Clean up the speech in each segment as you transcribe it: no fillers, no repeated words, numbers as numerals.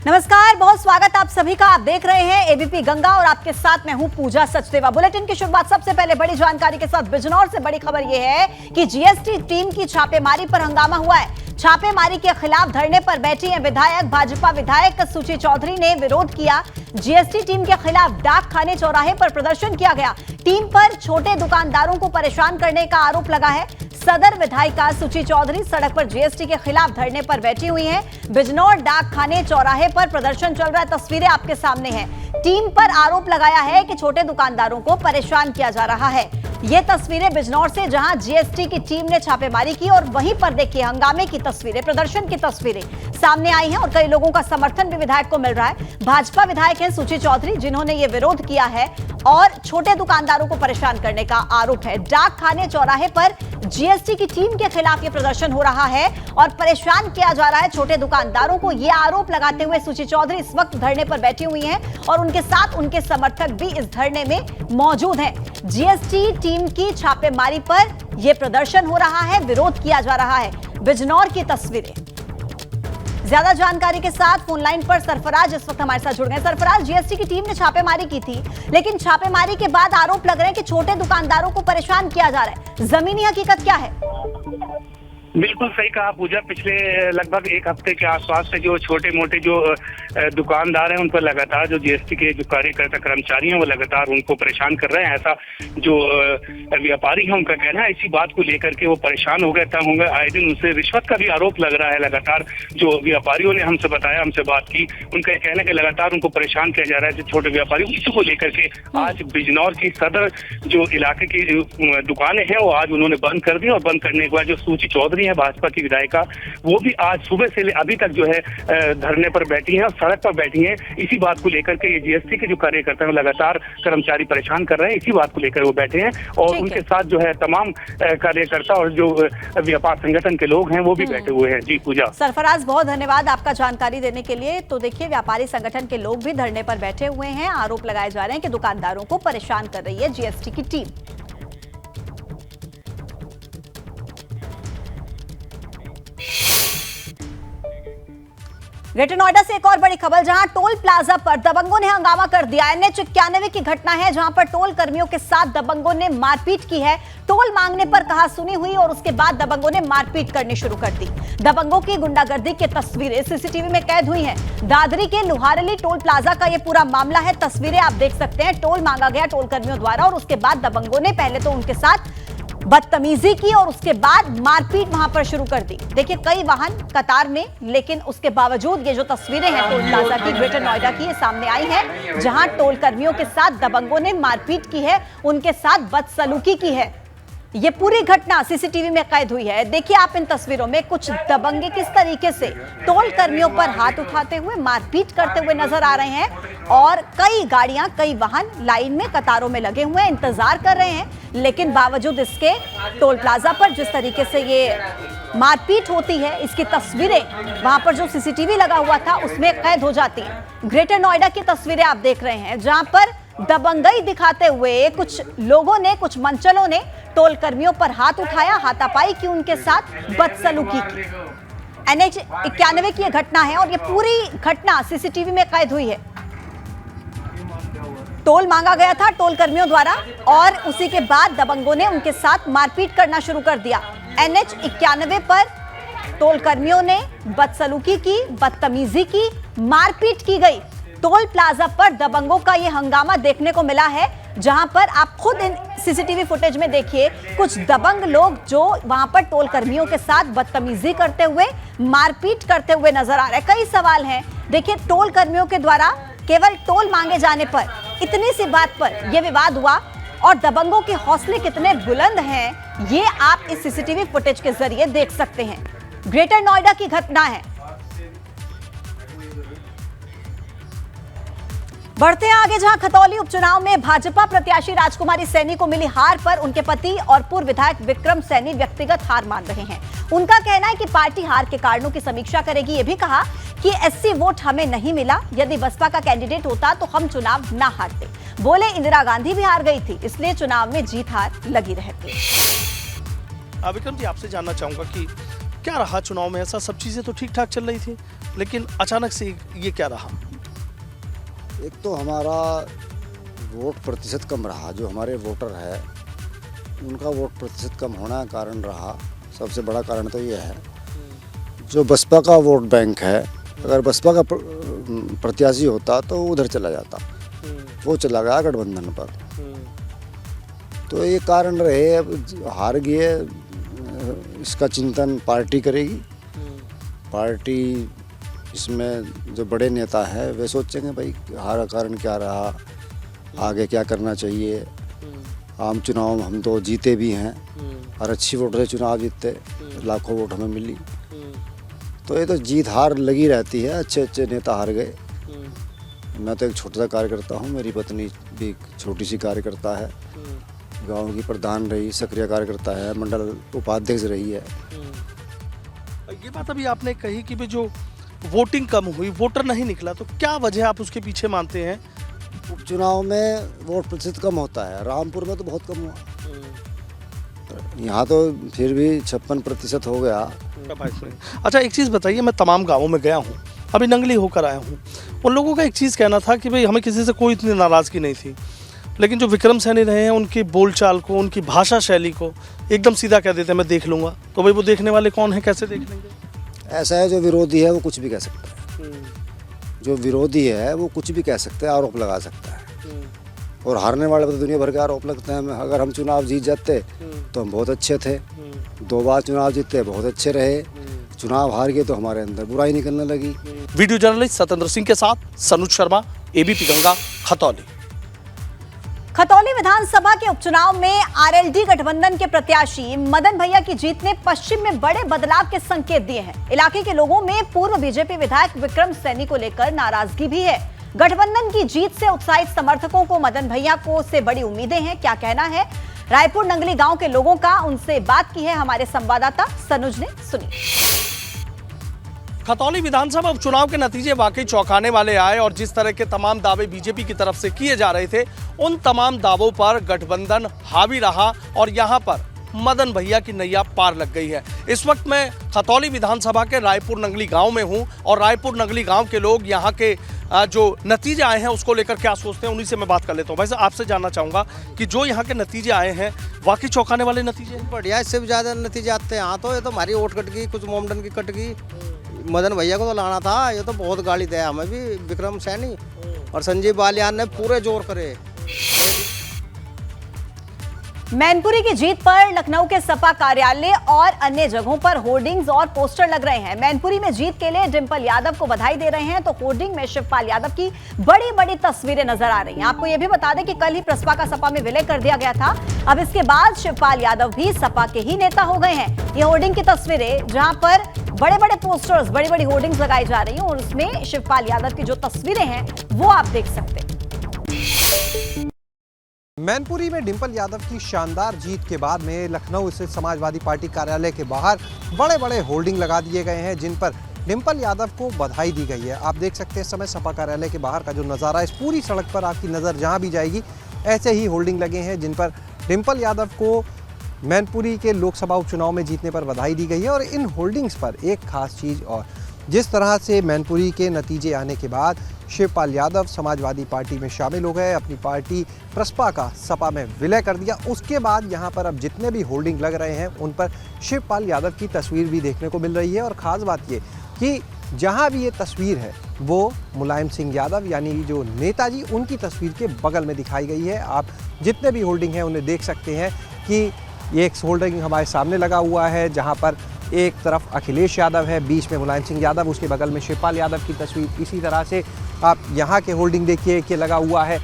नमस्कार, बहुत स्वागत आप सभी का। आप देख रहे हैं एबीपी गंगा और आपके साथ मैं हूं पूजा सचदेवा। बुलेटिन की शुरुआत सबसे पहले बड़ी जानकारी के साथ। बिजनौर से बड़ी खबर यह है कि जीएसटी टीम की छापेमारी पर हंगामा हुआ है। छापेमारी के खिलाफ धरने पर बैठी हैं विधायक। भाजपा विधायक सुची चौधरी ने विरोध किया। जीएसटी टीम के खिलाफ डाक खाने चौराहे पर प्रदर्शन किया गया। टीम पर छोटे दुकानदारों को परेशान करने का आरोप लगा है। सदर विधायिका सुची चौधरी सड़क पर जीएसटी के खिलाफ धरने पर बैठी हुई हैं। बिजनौर डाक खाने चौराहे पर प्रदर्शन चल रहा है। तस्वीरें आपके सामने हैं। टीम पर आरोप लगाया है कि छोटे दुकानदारों को परेशान किया जा रहा है। ये तस्वीरें बिजनौर से, जहां जीएसटी की टीम ने छापेमारी की और वहीं पर देखिए हंगामे की तस्वीरें, प्रदर्शन की तस्वीरें सामने आई हैं और कई लोगों का समर्थन भी विधायक को मिल रहा है। भाजपा विधायक हैं सुची चौधरी, जिन्होंने ये विरोध किया है और छोटे दुकानदारों को परेशान करने का आरोप है। डाक खाने चौराहे पर जीएसटी की टीम के खिलाफ ये प्रदर्शन हो रहा है और परेशान किया जा रहा है छोटे दुकानदारों को। ये आरोप लगाते हुए सुची चौधरी इस वक्त धरने पर बैठी हुई हैं और उनके साथ उनके समर्थक भी इस धरने में मौजूद हैं। जीएसटी टीम की छापेमारी पर यह प्रदर्शन हो रहा है, विरोध किया जा रहा है। बिजनौर की तस्वीरें। ज्यादा जानकारी के साथ फोन लाइन पर सरफराज इस वक्त हमारे साथ जुड़ गए। सरफराज, जीएसटी की टीम ने छापेमारी की थी, लेकिन छापेमारी के बाद आरोप लग रहे हैं कि छोटे दुकानदारों को परेशान किया जा रहा है। जमीनी हकीकत क्या है? बिल्कुल सही कहा पूजा। पिछले लगभग एक हफ्ते के आसपास से जो छोटे मोटे जो दुकानदार हैं उन पर लगातार जो जीएसटी के जो कार्यकर्ता कर्मचारी हैं वो लगातार उनको परेशान कर रहे हैं। ऐसा जो व्यापारी हैं उनका कहना है। इसी बात को लेकर के वो परेशान हो गए होंगे। आए दिन उनसे रिश्वत का भी आरोप लग रहा है। लगातार जो व्यापारियों ने हमसे बताया, हमसे बात की, उनका कहना है कि लगातार उनको परेशान किया जा रहा है जो छोटे व्यापारी। इसी को लेकर के आज बिजनौर की सदर जो इलाके की दुकानें हैं वो आज उन्होंने बंद कर दी और बंद करने के बाद जो सुची चौधरी है भाजपा की विधायिका, वो भी आज सुबह से अभी तक जो है धरने पर बैठी हैं और सड़क पर बैठी हैं। इसी बात को लेकर के ये जीएसटी के जो कार्यकर्ता हैं लगातार कर्मचारी परेशान कर रहे हैं। इसी बात को लेकर वो बैठे हैं और उनके साथ जो है तमाम कार्यकर्ता और जो व्यापार संगठन के लोग हैं वो भी बैठे हुए हैं। जी पूजा। सरफराज, बहुत धन्यवाद आपका जानकारी देने के लिए। तो देखिए, व्यापारी संगठन के लोग भी धरने पर बैठे हुए हैं। आरोप लगाए जा रहे हैं कि दुकानदारों को परेशान कर रही है जीएसटी की टीम। ग्रेटर नोएडा से एक और बड़ी खबर, जहां टोल प्लाजा पर दबंगों ने हंगामा कर दिया। NH 91 की घटना है, जहां पर टोल कर्मियों के साथ दबंगों ने मारपीट की है। टोल मांगने पर कहा सुनी हुई और उसके बाद दबंगों ने मारपीट करनी शुरू कर दी। दबंगों की गुंडागर्दी की तस्वीरें सीसीटीवी में कैद हुई हैं। दादरी के लुहारली टोल प्लाजा का यह पूरा मामला है। तस्वीरें आप देख सकते हैं। टोल मांगा गया टोल कर्मियों द्वारा और उसके बाद दबंगों ने पहले तो उनके साथ बदतमीजी की और उसके बाद मारपीट वहां पर शुरू कर दी। देखिए, कई वाहन कतार में, लेकिन उसके बावजूद ये जो तस्वीरें हैं टोल प्लाजा की ग्रेटर नोएडा की, ये सामने आई हैं, जहां टोल कर्मियों के साथ दबंगों ने मारपीट की है, उनके साथ बदसलूकी की है। ये पूरी घटना सीसीटीवी में कैद हुई है। देखिए आप इन तस्वीरों में कुछ दबंगे किस तरीके से टोल कर्मियों पर हाथ उठाते हुए मारपीट करते हुए नजर आ रहे हैं और कई गाड़ियां, कई वाहन लाइन में कतारों में लगे हुए हैं, इंतजार कर रहे हैं। लेकिन बावजूद इसके टोल प्लाजा पर जिस तरीके से ये मारपीट होती है, इसकी तस्वीरें वहां पर जो सीसीटीवी लगा हुआ था उसमें कैद हो जाती है। ग्रेटर नोएडा की तस्वीरें आप देख रहे हैं, जहां पर दबंगई दिखाते हुए कुछ लोगों ने, कुछ मंचलों ने टोल कर्मियों पर हाथ उठाया, हाथापाई की, उनके साथ बदसलूकी की। NH 91 की यह घटना है और ये पूरी घटना सीसीटीवी में कैद हुई है। टोल मांगा गया था टोल कर्मियों द्वारा और उसी के बाद दबंगों ने उनके साथ मारपीट करना शुरू कर दिया। NH 91 पर टोल कर्मियों ने बदसलूकी की, बदतमीजी की, मारपीट की गई। टोल प्लाजा पर दबंगों का यह हंगामा देखने को मिला है, जहां पर आप खुद इन सीसीटीवी फुटेज में देखिए कुछ दबंग लोग जो वहां पर टोल कर्मियों के साथ बदतमीजी करते हुए, मारपीट करते हुए नजर आ रहे हैं। कई सवाल हैं। देखिए, टोल कर्मियों के द्वारा केवल टोल मांगे जाने पर, इतनी सी बात पर यह विवाद हुआ और दबंगों के हौसले कितने बुलंद हैं, ये आप इस सीसीटीवी फुटेज के जरिए देख सकते हैं। ग्रेटर नोएडा की घटना है। बढ़ते हैं आगे, जहां खतौली उपचुनाव में भाजपा प्रत्याशी राजकुमारी सैनी को मिली हार पर उनके पति और पूर्व विधायक विक्रम सैनी व्यक्तिगत हार मान रहे हैं। उनका कहना है कि पार्टी हार के कारणों की समीक्षा करेगी। ये भी कहा कि SC वोट हमें नहीं मिला, यदि बसपा का कैंडिडेट होता तो हम चुनाव ना हारते। बोले इंदिरा गांधी भी हार गई थी, इसलिए चुनाव में जीत हार लगी रहती। विक्रम जी, आपसे जानना चाहूंगा कि क्या रहा चुनाव में? ऐसा सब चीजें तो ठीक ठाक चल रही थी, लेकिन अचानक से ये क्या रहा? एक तो हमारा वोट प्रतिशत कम रहा, जो हमारे वोटर है उनका वोट प्रतिशत कम होना कारण रहा। सबसे बड़ा कारण तो ये है, जो बसपा का वोट बैंक है, अगर बसपा का प्रत्याशी होता तो उधर चला जाता, वो चला गया गठबंधन पर। तो ये कारण रहे, अब हार गए, इसका चिंतन पार्टी करेगी। पार्टी इसमें जो बड़े नेता है वे सोचेंगे भाई हार का कारण क्या रहा, आगे क्या करना चाहिए। आम चुनाव में हम तो जीते भी हैं और अच्छी वोट से चुनाव जीतते, लाखों वोट हमें मिली। तो ये तो जीत हार लगी रहती है, अच्छे अच्छे नेता हार गए। मैं तो एक छोटा सा कार्यकर्ता हूँ, मेरी पत्नी भी एक छोटी सी कार्यकर्ता है, गांव की प्रधान रही, सक्रिय कार्यकर्ता है, मंडल उपाध्यक्ष रही है। ये बात अभी आपने कही कि भी जो वोटिंग कम हुई, वोटर नहीं निकला, तो क्या वजह आप उसके पीछे मानते हैं? उपचुनाव में वोट प्रतिशत कम होता है, रामपुर में तो बहुत कम हुआ, यहाँ तो फिर भी 56% हो गया। अच्छा, एक चीज़ बताइए, मैं तमाम गाँवों में गया हूँ, अभी नंगली होकर आया हूँ। उन लोगों का एक चीज़ कहना था कि भाई हमें किसी से कोई इतनी नाराज़गी नहीं थी, लेकिन जो विक्रम सैनी रहे हैं उनकी बोलचाल को, उनकी भाषा शैली को एकदम सीधा कह देते हैं मैं देख लूँगा। तो भाई वो देखने वाले कौन है, कैसे देख लेंगे? ऐसा है, जो विरोधी है वो कुछ भी कह सकता है, जो विरोधी है वो कुछ भी कह सकता है, आरोप लगा सकता है। और हारने वाले पर तो दुनिया भर के आरोप लगते हैं। अगर हम चुनाव जीत जाते तो हम बहुत अच्छे थे, 2 बार चुनाव जीते बहुत अच्छे रहे, चुनाव हार गए तो हमारे अंदर बुराई निकलने लगी। वीडियो जर्नलिस्ट सत्येंद्र सिंह के साथ सनुज शर्मा, एबीपी गंगा, खतौली। खतौली विधानसभा के उपचुनाव में आरएलडी गठबंधन के प्रत्याशी मदन भैया की जीत ने पश्चिम में बड़े बदलाव के संकेत दिए हैं। इलाके के लोगों में पूर्व बीजेपी विधायक विक्रम सैनी को लेकर नाराजगी भी है। गठबंधन की जीत से उत्साहित समर्थकों को मदन भैया को से बड़ी उम्मीदें हैं। क्या कहना है रायपुर नंगली गांव के लोगों का, उनसे बात की है हमारे संवाददाता सनुज ने, सुनी। खतौली विधानसभा उपचुनाव के नतीजे वाकई चौंकाने वाले आए और जिस तरह के तमाम दावे बीजेपी की तरफ से किए जा रहे थे, उन तमाम दावों पर गठबंधन हावी रहा और यहां पर मदन भैया की नैया पार लग गई है। इस वक्त मैं खतौली विधानसभा के रायपुर नंगली गांव में हूं और रायपुर नंगली गांव के लोग यहां के जो नतीजे आए हैं उसको लेकर क्या सोचते हैं, उन्हीं से मैं बात कर लेता हूं। भाई साहब, आपसे जानना चाहूंगा कि जो यहाँ के नतीजे आए हैं वाकई चौंकाने वाले नतीजे हैं? बढ़िया, इससे भी ज़्यादा नतीजे आते हैं। यहाँ तो ये तो हमारी वोट कट गई, कुछ मोमडन की कट गई। मदन भैया को तो लाना था, ये तो बहुत गाली दिया हमें भी विक्रम सैनी और संजीव बालियान ने पूरे जोर करे। मैनपुरी की जीत पर लखनऊ के सपा कार्यालय और अन्य जगहों पर होर्डिंग्स और पोस्टर लग रहे हैं। मैनपुरी में जीत के लिए डिंपल यादव को बधाई दे रहे हैं तो होर्डिंग में शिवपाल यादव की बड़ी बड़ी तस्वीरें नजर आ रही हैं। आपको यह भी बता दें कि कल ही प्रसपा का सपा में विलय कर दिया गया था। अब इसके बाद शिवपाल यादव भी सपा के ही नेता हो गए हैं। ये होर्डिंग की तस्वीरें, जहां पर बड़े बड़े पोस्टर्स, बड़ी बड़ी होर्डिंग्स लगाई जा रही हैं और उसमें शिवपाल यादव की जो तस्वीरें हैं वो आप देख सकते हैं। मैनपुरी में डिंपल यादव की शानदार जीत के बाद में लखनऊ स्थित समाजवादी पार्टी कार्यालय के बाहर बड़े बड़े होर्डिंग लगा दिए गए हैं जिन पर डिंपल यादव को बधाई दी गई है। आप देख सकते हैं इस समय सपा कार्यालय के बाहर का जो नज़ारा है, इस पूरी सड़क पर आपकी नज़र जहां भी जाएगी ऐसे ही होर्डिंग लगे हैं जिन पर डिंपल यादव को मैनपुरी के लोकसभा उपचुनाव में जीतने पर बधाई दी गई है। और इन होर्डिंग्स पर एक खास चीज़, और जिस तरह से मैनपुरी के नतीजे आने के बाद शिवपाल यादव समाजवादी पार्टी में शामिल हो गए, अपनी पार्टी प्रसपा का सपा में विलय कर दिया, उसके बाद यहाँ पर अब जितने भी होर्डिंग लग रहे हैं उन पर शिवपाल यादव की तस्वीर भी देखने को मिल रही है। और ख़ास बात ये कि जहाँ भी ये तस्वीर है वो मुलायम सिंह यादव यानी जो नेताजी, उनकी तस्वीर के बगल में दिखाई गई है। आप जितने भी होर्डिंग हैं उन्हें देख सकते हैं कि ये एक होर्डिंग हमारे सामने लगा हुआ है जहाँ पर एक तरफ अखिलेश यादव है, बीच में मुलायम सिंह यादव, उसके बगल में शिवपाल यादव की तस्वीर। इसी तरह से आप यहाँ के होर्डिंग देखिए कि लगा हुआ है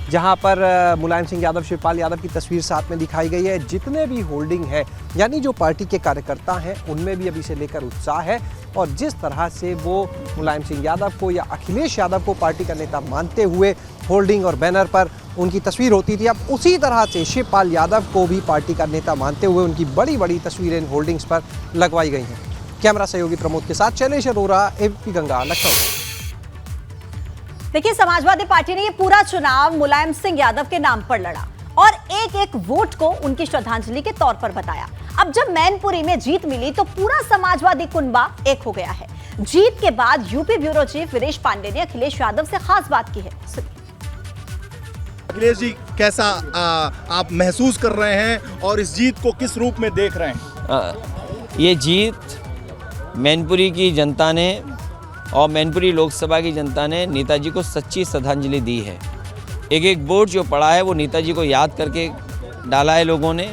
जहाँ पर मुलायम सिंह यादव, शिवपाल यादव की तस्वीर साथ में दिखाई गई है। जितने भी होर्डिंग है यानी जो पार्टी के कार्यकर्ता हैं उनमें भी अभी से लेकर उत्साह है और जिस तरह से वो मुलायम सिंह यादव को या अखिलेश यादव को पार्टी का नेता मानते हुए होर्डिंग और बैनर पर उनकी तस्वीर होती थी, अब उसी तरह से शिवपाल यादव को भी पार्टी का नेता मानते हुए उनकी बड़ी बड़ी तस्वीरें इन होर्डिंग्स पर लगवाई गई हैं। कैमरा सहयोगी प्रमोद के साथ शैलेश अरोरा, एबीपी गंगा, लखनऊ। देखिए, समाजवादी पार्टी ने ये पूरा चुनाव मुलायम सिंह यादव के नाम पर लड़ा और एक एक वोट को उनकी श्रद्धांजलि के तौर पर बताया। अब जब मैनपुरी में जीत मिली तो पूरा समाजवादी कुनबा एक हो गया है। जीत के बाद यूपी ब्यूरो चीफ विदेश पांडे ने अखिलेश यादव से खास बात की है। अखिलेश जी, कैसा आप महसूस कर रहे हैं और इस जीत को किस रूप में देख रहे हैं? ये जीत मैनपुरी की जनता ने और मैनपुरी लोकसभा की जनता ने नेताजी को सच्ची श्रद्धांजलि दी है। एक एक वोट जो पड़ा है वो नेताजी को याद करके डाला है लोगों ने।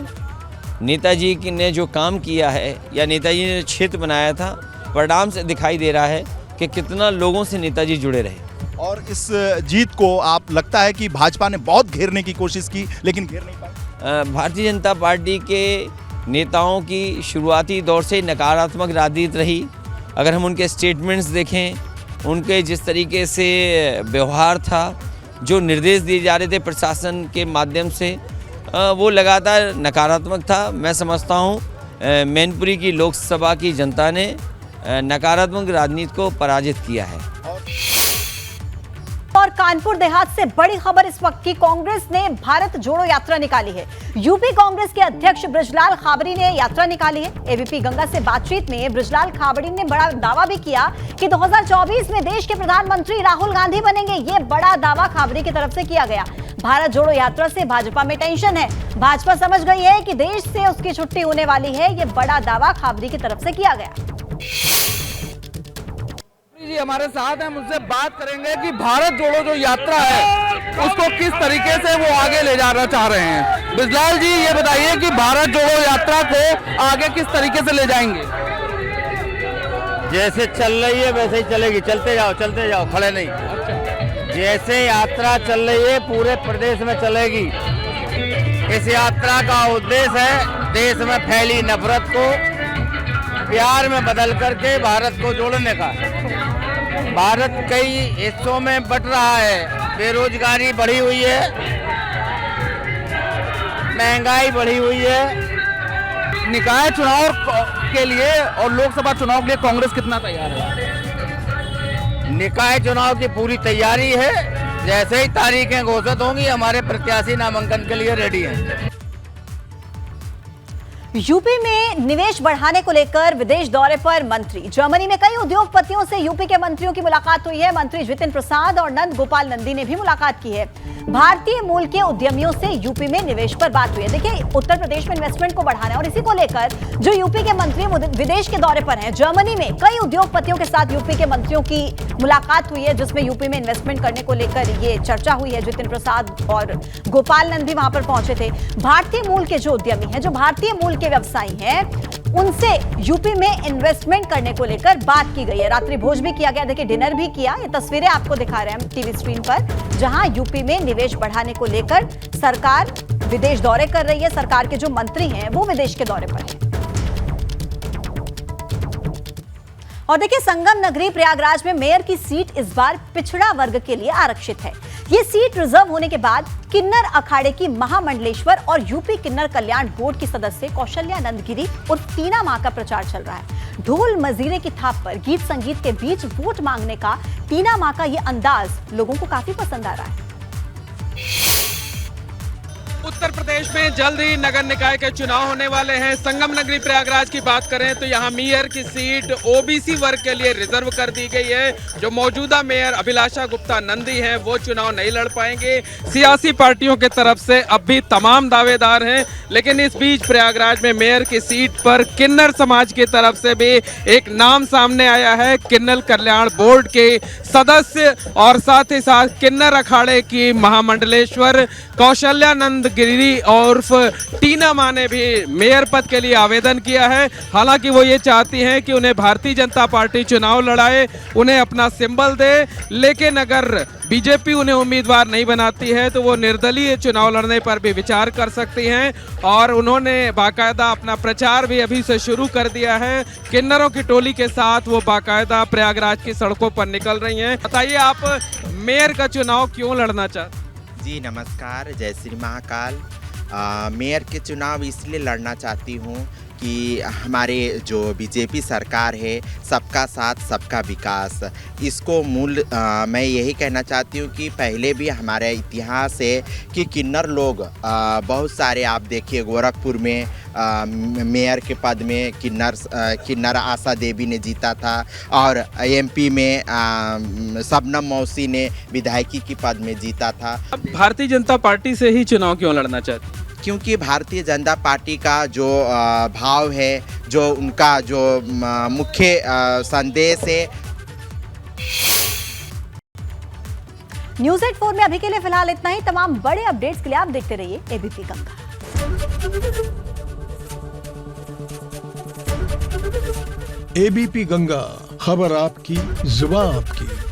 नेताजी ने जो काम किया है या नेताजी ने क्षेत्र बनाया था, परिणाम से दिखाई दे रहा है कि कितना लोगों से नेताजी जुड़े रहे। और इस जीत को आप लगता है कि भाजपा ने बहुत घेरने की कोशिश की लेकिन घेर नहीं पाई? भारतीय जनता पार्टी के नेताओं की शुरुआती दौर से नकारात्मक राजनीति रही। अगर हम उनके स्टेटमेंट्स देखें, उनके जिस तरीके से व्यवहार था, जो निर्देश दिए जा रहे थे प्रशासन के माध्यम से, वो लगातार नकारात्मक था। मैं समझता हूँ मैनपुरी की लोकसभा की जनता ने नकारात्मक राजनीति को पराजित किया है। और कानपुर देहात से बड़ी खबर इस वक्त की, कांग्रेस ने भारत जोड़ो यात्रा निकाली है। यूपी कांग्रेस के अध्यक्ष बृजलाल खाबड़ी ने यात्रा निकाली है। एबीपी गंगा से बातचीत में बृजलाल खाबड़ी ने बड़ा दावा भी किया कि 2024 में देश के प्रधानमंत्री राहुल गांधी बनेंगे। ये बड़ा दावा खाबड़ी की तरफ से किया गया। भारत जोड़ो यात्रा से भाजपा में टेंशन है। भाजपा समझ गई है कि देश से उसकी छुट्टी होने वाली है। ये बड़ा दावा खाबड़ी की तरफ से किया गया। जी हमारे साथ हैं, मुझसे बात करेंगे कि भारत जोड़ो जो यात्रा है उसको किस तरीके से वो आगे ले जाना चाह रहे हैं। बिजलाल जी, ये बताइए कि भारत जोड़ो यात्रा को आगे किस तरीके से ले जाएंगे? जैसे चल रही है वैसे ही चलेगी। चलते जाओ, खड़े नहीं। जैसे यात्रा चल रही है पूरे प्रदेश में चलेगी। इस यात्रा का उद्देश्य है देश में फैली नफरत को प्यार में बदल करके भारत को जोड़ने का। भारत कई हिस्सों में बट रहा है, बेरोजगारी बढ़ी हुई है, महंगाई बढ़ी हुई है। निकाय चुनाव के लिए और लोकसभा चुनाव के लिए कांग्रेस कितना तैयार है? निकाय चुनाव की पूरी तैयारी है। जैसे ही तारीखें घोषित होंगी हमारे प्रत्याशी नामांकन के लिए रेडी हैं। यूपी में निवेश बढ़ाने को लेकर विदेश दौरे पर मंत्री। जर्मनी में कई उद्योगपतियों से यूपी के मंत्रियों की मुलाकात हुई है। मंत्री जितिन प्रसाद और नंद गोपाल नंदी ने भी मुलाकात की है। भारतीय मूल के उद्यमियों से यूपी में निवेश पर बात हुई है। देखिए, उत्तर प्रदेश में इन्वेस्टमेंट को बढ़ाना है और इसी को लेकर जो यूपी के मंत्री विदेश के दौरे पर हैं। जर्मनी में कई उद्योगपतियों के साथ यूपी के मंत्रियों की मुलाकात हुई है, जिसमें यूपी में इन्वेस्टमेंट करने को लेकर ये चर्चा हुई है। जितिन प्रसाद और गोपाल नंदी वहां पर पहुंचे थे। भारतीय मूल के जो उद्यमी हैं, जो भारतीय मूल के व्यवसायी हैं, उनसे यूपी में इन्वेस्टमेंट करने को लेकर बात की गई है। रात्रि भोज भी किया गया। देखिए, डिनर भी किया। ये तस्वीरें आपको दिखा रहे हैं हम टीवी स्क्रीन पर, जहां यूपी में निवेश बढ़ाने को लेकर सरकार विदेश दौरे कर रही है। सरकार के जो मंत्री हैं वो विदेश के दौरे पर हैं। और देखिए, संगम नगरी प्रयागराज में मेयर की सीट इस बार पिछड़ा वर्ग के लिए आरक्षित है। ये सीट रिजर्व होने के बाद किन्नर अखाड़े की महामंडलेश्वर और यूपी किन्नर कल्याण बोर्ड की सदस्य कौशल्यानंद गिरी और टीना मां का प्रचार चल रहा है। ढोल मजीरे की थाप पर गीत संगीत के बीच वोट मांगने का टीना मां का ये अंदाज लोगों को काफी पसंद आ रहा है। उत्तर प्रदेश में जल्द ही नगर निकाय के चुनाव होने वाले हैं। संगम नगरी प्रयागराज की बात करें तो यहाँ मेयर की सीट ओबीसी वर्ग के लिए रिजर्व कर दी गई है। जो मौजूदा मेयर अभिलाषा गुप्ता नंदी हैं वो चुनाव नहीं लड़ पाएंगे। सियासी पार्टियों की तरफ से अब भी तमाम दावेदार हैं, लेकिन इस बीच प्रयागराज में मेयर की सीट पर किन्नर समाज की तरफ से भी एक नाम सामने आया है। किन्नर कल्याण बोर्ड के सदस्य और साथ ही साथ किन्नर अखाड़े की महामंडलेश्वर कौशल्यानंद गिरी और टीना मां ने भी मेयर पद के लिए आवेदन किया है। हालांकि वो ये चाहती हैं कि उन्हें भारतीय जनता पार्टी चुनाव लड़ाए, उन्हें अपना सिंबल दे, लेकिन अगर बीजेपी उन्हें उम्मीदवार नहीं बनाती है तो वो निर्दलीय चुनाव लड़ने पर भी विचार कर सकती हैं। और उन्होंने बाकायदा अपना प्रचार भी अभी से शुरू कर दिया है। किन्नरों की टोली के साथ वो बाकायदा प्रयागराज की सड़कों पर निकल रही हैं। बताइए, आप मेयर का चुनाव क्यों लड़ना चाहते? जी नमस्कार, जय श्री महाकाल। मेयर के चुनाव इसलिए लड़ना चाहती हूँ कि हमारे जो बीजेपी सरकार है सबका साथ सबका विकास, इसको मूल मैं यही कहना चाहती हूँ कि पहले भी हमारा इतिहास है कि किन्नर लोग बहुत सारे, आप देखिए गोरखपुर में मेयर के पद में किन्नर आशा देवी ने जीता था और एमपी में शबनम मौसी ने विधायकी की पद में जीता था। अब भारतीय जनता पार्टी से ही चुनाव क्यों लड़ना चाहते हैं? क्योंकि भारतीय जनता पार्टी का जो भाव है, जो उनका जो मुख्य संदेश है। न्यूज़ 8 में अभी के लिए फिलहाल इतना ही। तमाम बड़े अपडेट्स के लिए आप देखते रहिए एबीपी गंगा। एबीपी गंगा, खबर आपकी, जुबान आपकी।